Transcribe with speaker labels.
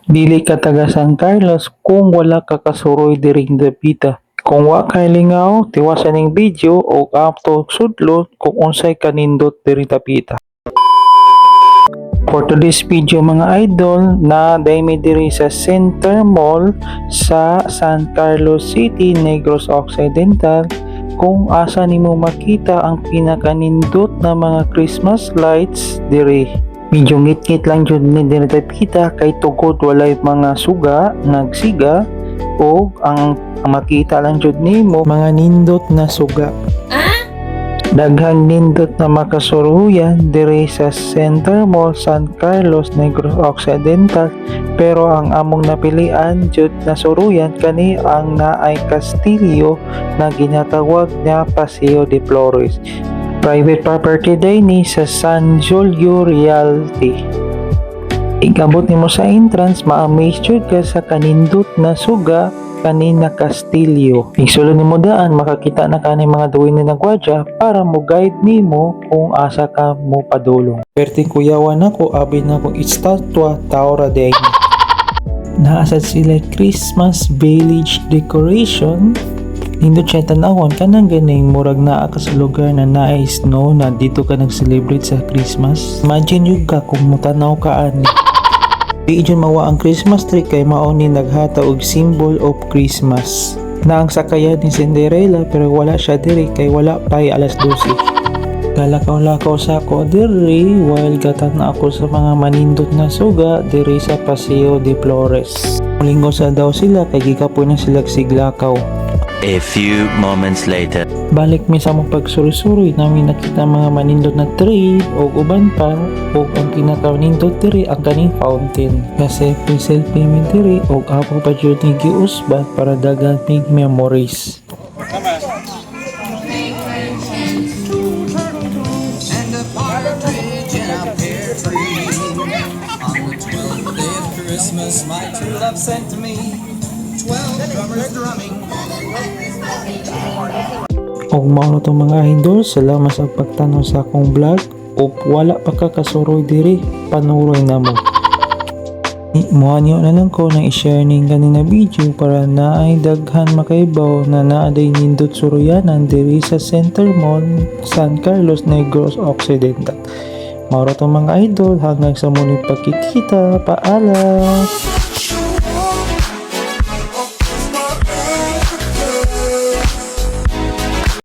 Speaker 1: Dili ka taga San Carlos kung wala ka kasuroy diring dapita. Kung wa kay lingaw, tiwasan ning video o apto sudlot kung unsay kanindot diri dapita. For today's video mga idol, na daymi diri sa Center Mall sa San Carlos City, Negros Occidental, kung asa nimo makita ang pinakanindot na mga Christmas lights diri. Medyo ngit-ngit lang jud ni diri kita kay tugod walay mga suga nagsiga o ang makita lang jud nimo mga nindot na suga. Daghang nindot na makasuruyan diri sa Center Mall San Carlos, Negros Occidental, pero ang among napilian jud na suruyan kani ang naay Castillo na ginatawag nga Paseo de Flores. Private property day ni sa San Julio Realty. Igabot nimo sa entrance, ma-amaze jud ka sa kanindot na suga kanina Castillo. Igsulon nimo daan, makakita na kani mga duwin ni nagwadya para mo guide nimo kung asa ka mo padulong. Perting kuyawan ako, abi na kong estatwa Taura de Aina. Naasad sila Christmas village decoration. Nindot siya tanawon kanang ganing murag naa ka sa lugar na naay snow na dito ka nag-celebrate sa Christmas. Imagine yun ka kung mutanaw ka ani. Di dyan mawa ang Christmas tree kay mao ni naghata og symbol of Christmas. Na ang sakayan ni Cinderella pero wala siya diri kay wala pay alas 12. Galakaw-lakaw sa ako diri while gatan na ako sa mga manindot na suga diri sa Paseo de Flores. Linggo sa daw sila kay gikapoy na sila siglakaw.
Speaker 2: A few moments later.
Speaker 1: Balik mi sa mong pagsuroy-suroy namin nakita mga manindot na tree o uban pa o ang pinaka-nindot diri ang kaning fountain. Kasi selfie mi diri o ako pa jud ni giusbat para dagan mig memories.
Speaker 3: And a partridge in a pear tree. On the 12th day of Christmas, my true love sent to me 12 drummers drumming.
Speaker 1: Og mao to mga idol, salamat sa pagtanaw sa akong vlog. O wala pa ka kasuroy diri, panuroy na mo. Muhanyo na lang ko nang i-share ning kanina video para naay daghan makaibaw na naaday nindot suroyanan diri sa Center Mall San Carlos, Negros Occidental. Mauro to mga idol, hanggang sa muling pagkikita, paalam!